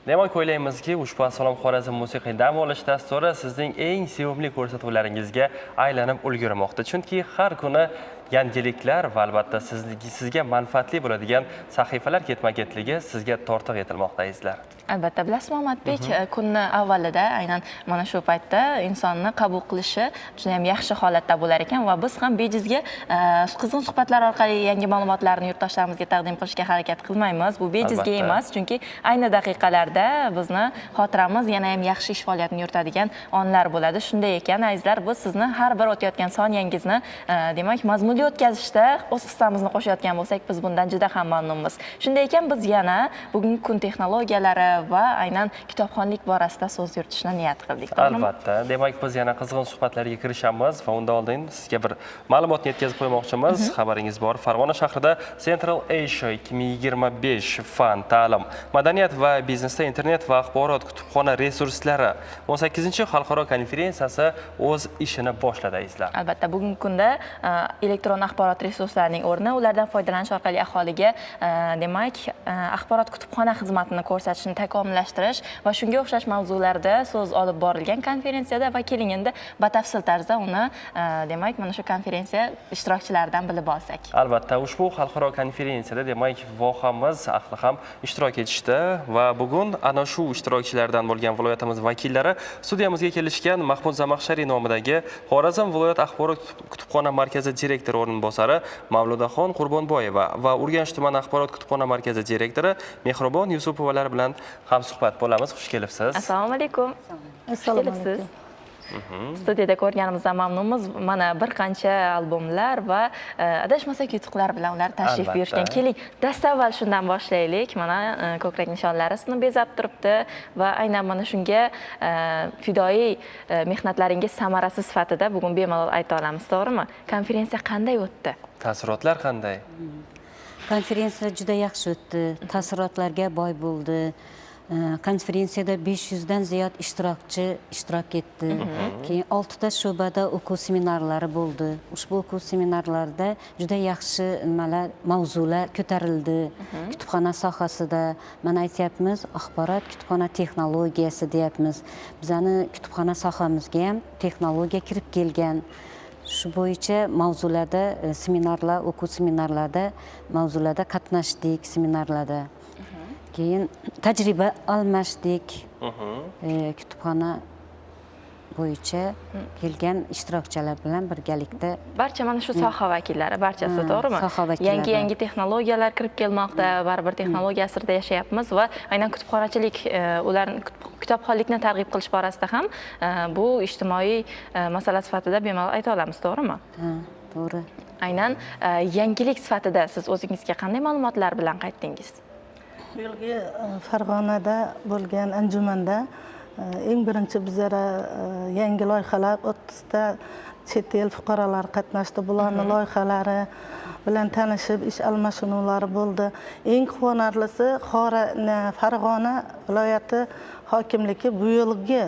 Demak, o'ylaymizki, ushbu Assalom Xorazm musiqiy dam olish dasturi sizning eng sevimli ko'rsatuvlaringizga aylanib ulgurmoqda. Chunki har kuni yangiliklar va albatta sizga manfaatli bo'ladigan sahifalar ketma-ketligi sizga tortiq etilmoqda, azizlar. Albatta, bilasizmi, Ahmadbek, kunni avvalida aynan mana shu paytda insonni qabul qilishi juda ham yaxshi holatda bo'lar ekan va biz ham bejizga qizg'in suhbatlar orqali yangi ma'lumotlarni yurtdoshlarimizga taqdim qilishga harakat qilmaymiz. Bu bejizga emas, chunki ayni daqiqalarda bizni xotiramiz yana ham yaxshi ish faoliyatini yuritadigan onlar bo'ladi. Shunday ekan, azizlar, biz sizni har bir o'tayotgan soniyangizni demak, mazmunli o'tkazishda o'z hissamizni qo'shayotgan bo'lsak, biz bundan juda ham mamnunmiz. Shunday ekan, biz yana bugungi kun texnologiyalari va aynan kitobxonlik borasida so'z yuritishni niyat qildik. Albatta. Demak, biz yana qizg'in suhbatlarga kirishamiz va undan oldin sizga bir ma'lumotni yetkazib qo'ymoqchimiz. Xabaringiz bor. Farg'ona shahrida Central Asia 2025 fan, ta'lim, madaniyat va biznesda internet va axborot kutubxona resurslari 18-xalqaro konferensiyasi o'z ishini boshladi, azizlar. Albatta, bugungi kunda elektron axborot resurslarining o'rni ulardan foydalanish orqali aholiga demak, axborot kutubxona xizmatini ko'rsatishni takomillashtirish va shunga o'xshash mavzularda so'z olib borilgan konferensiyada va keling endi batafsil tarzda uni demak, mana shu konferensiya ishtirokchilaridan bilib olsak. Albatta, ushbu xalqaro konferensiyada demak, vohamiz ahli ham ishtirok etishdi va bugun ana shu ishtirokchilardan bo'lgan viloyatimiz vakillari studiyamizga kelishgan. Mahmud Zamaxshariy nomidagi Xorazm viloyat axborot kutubxona markazi direktori o'rinbosari Mavludaxon Qurbonboyeva va Urganch tuman axborot kutubxona markazi direktori Mehribon Yusupovalar bilan ham suhbat bo'lamiz. Xush kelibsiz. Assalomu alaykum. Assalomu alaykum. Studiyada ko'rganimizdan mamnunmiz. Mana bir qancha albomlar va adashmasak yutuqlar bilan ular tashrif buyurishgan. Keling, dastavval shundan boshlaylik. Mana ko'krak nishonlari sizni bezab turibdi va aynan mana shunga fidoyi mehnatlaringiz samarasi sifatida bugun bemalol ayta olamiz, to'g'rimi? Konferensiya qanday o'tdi? Taassurotlar qanday? Konferensiya juda yaxshi o'tdi. Taassurotlarga boy bo'ldi. Konferensiyada 500 dan ziyod ishtirokchi ishtirok etdi. Keyin 6 ta shubada o'quv seminarlari bo'ldi. Ushbu o'quv seminarlarda juda yaxshi mavzular ko'tarildi. Kutubxona sohasida mana aytyapmiz, axborot kutubxona texnologiyasi deyapmiz. Bizani kutubxona sohamizga ham texnologiya kirib kelgan. Shu bo'yicha mavzularda seminarlar, o'quv seminarlarda mavzularda qatnashdik, seminarlarda. Keyin tajriba almashdik. Kutubxona bo'yicha kelgan ishtirokchilar bilan birgalikda. Barcha mana shu soha vakillari, barchasi, to'g'rimi? Yangi texnologiyalar kirib kelmoqda, baribir texnologiya asrida yashayapmiz va aynan kutubxonachilik, ularni kitobxonlikni targ'ib qilish borasida ham bu ijtimoiy masala sifatida bemalol ayta olamiz, to'g'rimi? To'g'ri. Aynan yangilik sifatida siz o'zingizga qanday ma'lumotlar bilan qaytdingiz? Bu yilgi Farg'onada bo'lgan anjumanda eng birinchi bizlara yangi loyihalar 30 ta chet el fuqarolari qatnashdi. Bularning loyihalari bilan tanishib, ish almashinuvlari bo'ldi. Eng quvonarlisi Farg'ona viloyati hokimligi bu yilgi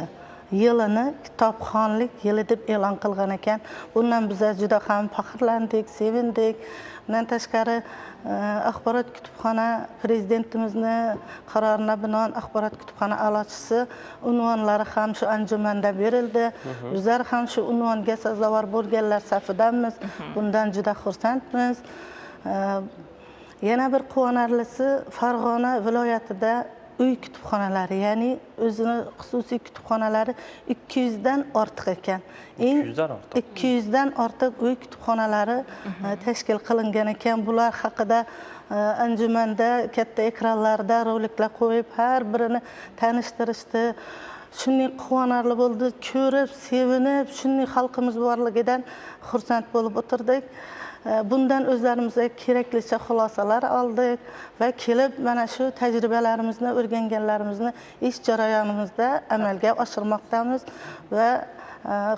yilini kitobxonlik yili deb e'lon qilgan ekan. Bundan biz juda ham faxrlandik, sevindik. Bundan tashqari axborot kutubxona prezidentimizni qarorina binoan axborot kutubxona a'lochisi unvonlari ham shu anjumanda berildi. Bizlar ham shu unvonga sazovor bo'lganlar safidamiz. Bundan juda xursandmiz. Yana bir quvonarlisi Farg'ona viloyatida uy kutubxonalari, ya'ni o'zini xususiy kutubxonalari 200 dan ortiq ekan. 200 dan ortiq uy kutubxonalari tashkil qilingan ekan. Bular haqida anjumanda katta ekranlarda roliklar qo'yib, har birini tanishtirishdi. Shunday quvonarli bo'ldi, ko'rib, sevinib, shunday xalqimiz borligidan xursand bo'lib o'tirdik. Bundan o'zlarimizga keraklicha xulosalar oldik va kelib mana shu tajribalarimizni, o'rganganlarimizni ish jarayonimizda amalga oshirmoqdamiz va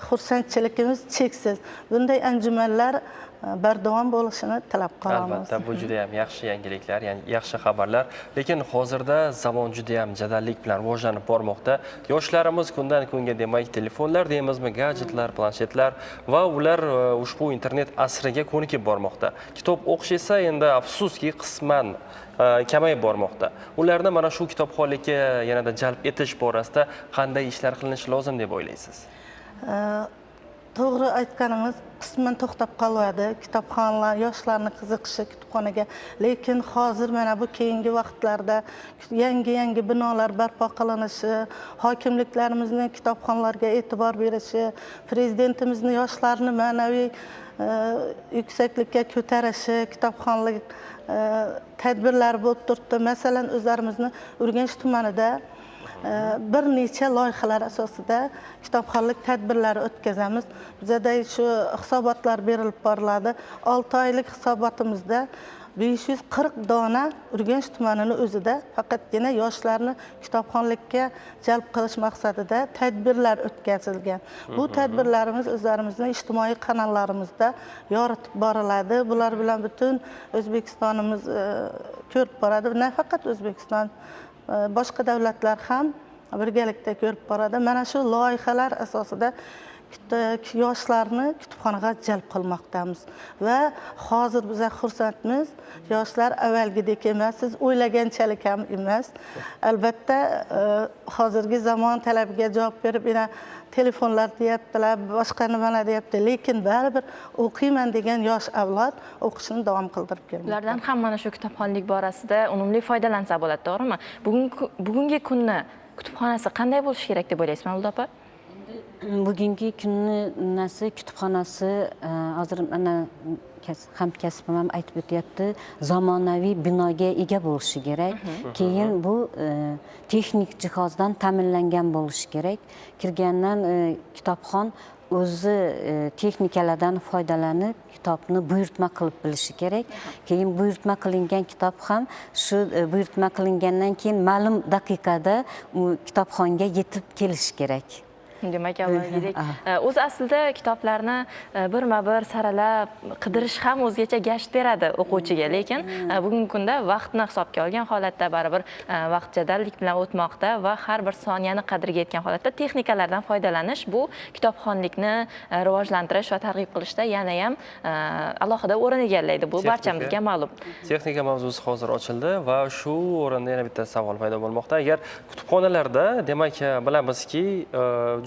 xursandchiligimiz cheksiz. Bunday anjumanlar bardavom bo'lishini tilab qolamiz. Albatta, bu juda ham yaxshi yangiliklar, ya'ni yaxshi xabarlar. Lekin hozirda zamon juda ham jadallik bilan rivojlanib bormoqda. Yoshlarimiz kundan kunga demak telefonlar deymizmi, gadjetlar, planshetlar va ular ushbu internet asriga ko'nikib bormoqda. Kitob o'qish esa endi afsuski qisman kamayib bormoqda. Ularni mana shu kitobxonlikka yanada jalb etish borasida qanday ishlar qilinishi lozim deb o'ylaysiz? To'g'ri aytganingiz, qisman to'xtab qoladi kitobxonlar, yoshlarni qiziqishi kitobxonaga. Lekin hozir mana bu keyingi vaqtlarda yangi binolar barpo qilinishi, hokimliklarimizning kitobxonlarga e'tibor berishi, prezidentimizning yoshlarni ma'naviy yuksaklikka ko'tarishi, kitobxonlik tadbirlar bo'lib turibdi. Masalan, o'zlarimizni Urganch tumanida bir necha loyihalar asosida kitobxonlik tadbirlari o'tkazamiz. Bizda shu hisobotlar berilib boriladi. 6 oylik hisobotimizda 540 dona Urganch tumanini o'zida faqatgina yoshlarni kitobxonlikka jalb qilish maqsadida tadbirlar o'tkazilgan. Bu tadbirlarimiz o'zlarimizning ijtimoiy kanallarimizda yoritib boriladi. Bular bilan butun O'zbekistonimiz ko'rib boradi. Nafaqat O'zbekiston, boshqa davlatlar ham birgalikda ko'rib boradi. Mana shu loyihalar asosida yoshlarni kitobxonaga jalb qilmoqdamiz va hozir biz xursandmiz. Yoshlar avvalgidek emas, siz o'ylaganchalik ham emas. Albatta, hozirgi zamon talabiga javob berib, yana telefonlar deyaptilar, boshqa nimalar deyapti, lekin baribir o'qiyman degan yosh avlod o'qishini davom qildirib kelmoqda. Ulardan ham mana shu kitobxonlik borasida unumli foydalansa bo'ladi, to'g'rimi? Bugungi kunni kutubxonasi qanday bo'lishi kerak deb o'ylaysiz, Mavlud opa? Bugungi kunni kutubxonasi hozir mana hamkasbim ham aytib o'tyapti, zamonaviy binoga ega bo'lishi kerak. Keyin bu texnik jihozdan ta'minlangan bo'lishi kerak. Kirgandan kitobxon o'zi texnikalardan foydalanib kitobni buyurtma qilib bilishi kerak. Keyin buyurtma qilingan kitob ham shu buyurtma qilingandan keyin ma'lum daqiqada u kitobxonga yetib kelishi kerak. Demak, avvalgidek o'zi aslida kitoblarni birma-bir saralab qidirish ham o'zgacha gasht beradi o'quvchiga, lekin bugungi kunda vaqtni hisobga olgan holatda baribir vaqt jadallik bilan o'tmoqda va har bir soniyani qadriga yetgan holatda texnikalardan foydalanish bu kitobxonlikni rivojlantirish va targ'ib qilishda yana ham alohida o'rin egallaydi. Bu barchamizga ma'lum. Texnika mavzusi hozir ochildi va shu o'rinda yana bitta savol paydo bo'lmoqda. Agar kutubxonalarda, demak, bilamizki,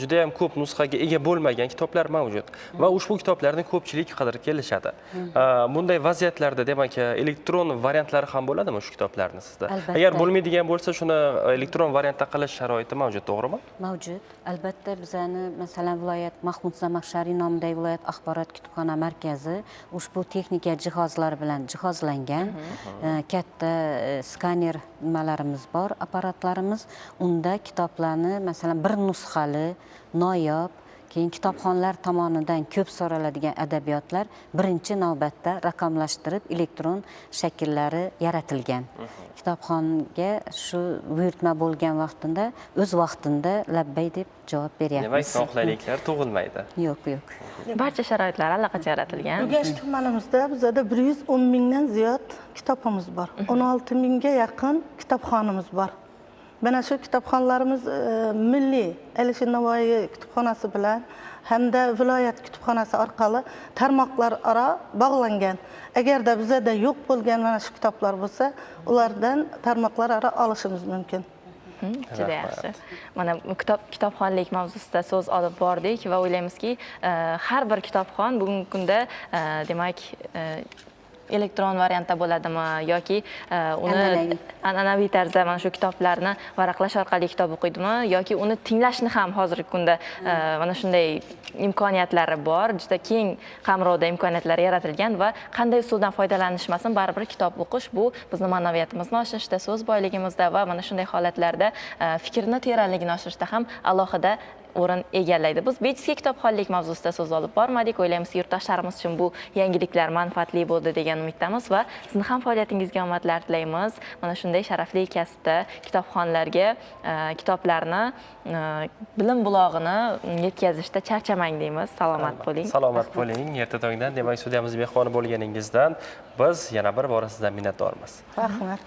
juda ham ko'p nusxaga ega bo'lmagan kitoblar mavjud va ushbu kitoblarni ko'pchilik qidirib kelishadi. Bunday vaziyatlarda demak elektron variantlari ham bo'ladimi shu kitoblarni sizda? Agar bo'lmaydigan bo'lsa, shuni elektron variantda qilish sharoiti mavjud, to'g'rimi? Mavjud. Albatta, bizani masalan viloyat Mahmud Zamakhshariy nomidagi viloyat axborot kutubxona markazi ushbu texnika jihozlari bilan jihozlangan. Katta skaner nimalarimiz bor, apparatlarimiz. Unda kitoblarni masalan bir nusxali noyob, keyin kitobxonlar tomonidan ko'p so'raladigan adabiyotlar birinchi navbatda raqamlashtirib elektron shakllari yaratilgan. Kitobxonga shu buyurtma bo'lgan vaqtida o'z vaqtida labbay deb javob beryapmiz. Demak, noqulayliklar tug'ilmaydi. Yo'q. Barcha sharoitlar allaqachon yaratilgan. Urganch tumanimizda bizda 110 mingdan ziyod kitobimiz bor. 16 mingga yaqin kitobxonamiz bor. Mana shu kitobxonlarimiz milliy Alisher Navoiy kutubxonasi bilan hamda viloyat kutubxonasi orqali tarmoqlar aro bog'langan. Agarda bizda yo'q bo'lgan mana shu kitoblar bo'lsa, ulardan tarmoqlar aro olishimiz mumkin. Juda yaxshi. Mana kitobxonlik mavzusida so'z olib bordik va o'ylaymizki, har bir kitobxon bugungi kunda demak elektron variantda bo'ladimi yoki uni an'anaviy tarzda mana shu kitoblarni varaqlash orqali kitob o'qiydimi yoki uni tinglashni ham hozirgi kunda mana shunday imkoniyatlari bor, juda keng qamrovda imkoniyatlar yaratilgan va qanday usuldan foydalanishmasin, baribir kitob o'qish bu bizning ma'naviyatimizni oshirishda, so'z boyligimizda va mana shunday holatlarda fikrni teranligini oshirishda ham alohida o'rin egallaydi. Biz bejizga kitobxonlik mavzusida so'z olib bormadik. O'ylaymiz, yurtdoshlarimiz uchun bu yangiliklar manfaatli bo'ldi degan umiddamiz va sizni ham faoliyatingizga omadlar tilaymiz. Mana shunday sharafli kasbda kitobxonlarga kitoblarni bilim bulog'ini yetkazishda charchamang deymiz. Salomat bo'ling. Salomat bo'ling. Erta tongdan demak studiyamiz mehmoni bo'lganingizdan biz yana bir bora sizdan minnatdormiz. Rahmat.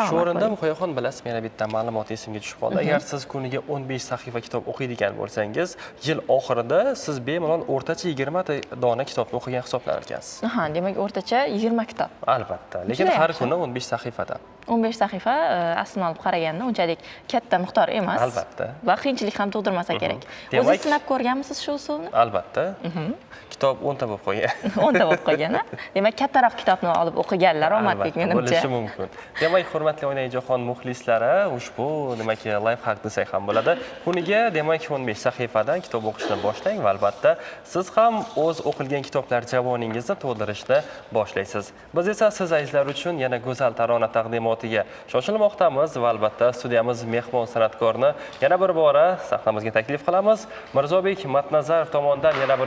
Shu o'rinda Muqoyaxon, bilasiz, meni bitta ma'lumot esimga tushib qoldi. Agar siz kuniga 15 sahifa kitob o'qiydigan bo'lsangiz, yil oxirida siz bemalol o'rtacha 20 ta dona kitobni o'qigan hisoblanar ekansiz. Aha, demak o'rtacha 20 kitob. Albatta, lekin har kuni 15 sahifadan. 15 sahifa aslini olib qaraganda unchalik katta miqdor emas. Albatta. Va qiyinchilik ham tug'dirmasa kerak. Demak- O'zingiz sinab ko'rganmisiz shu usulni? Albatta. Kitob 10 ta bo'lib qolgan. 10 ta bo'lib qolgan. Demak, kattaroq kitobni olib o'qiganlar omadlik Albatta, menimcha. bo'lishi mumkin. Demak, hurmatli O'ynagijo'xon muxlislari, ushbu demak life hack desak ham bo'ladi. Kuniga demak 15 sahifadan kitob o'qishni boshlang va albatta siz ham o'z o'qilgan kitoblar javoningizni to'ldirishni boshlaysiz. Biz esa siz azizlar uchun yana go'zal tarona taqdimotiga shoshilmoqdamiz va albatta studiyamiz mehmon san'atkorni yana bir bora sahnamizga taklif qilamiz. Mirzobek Matnazarov tomonidan yana bir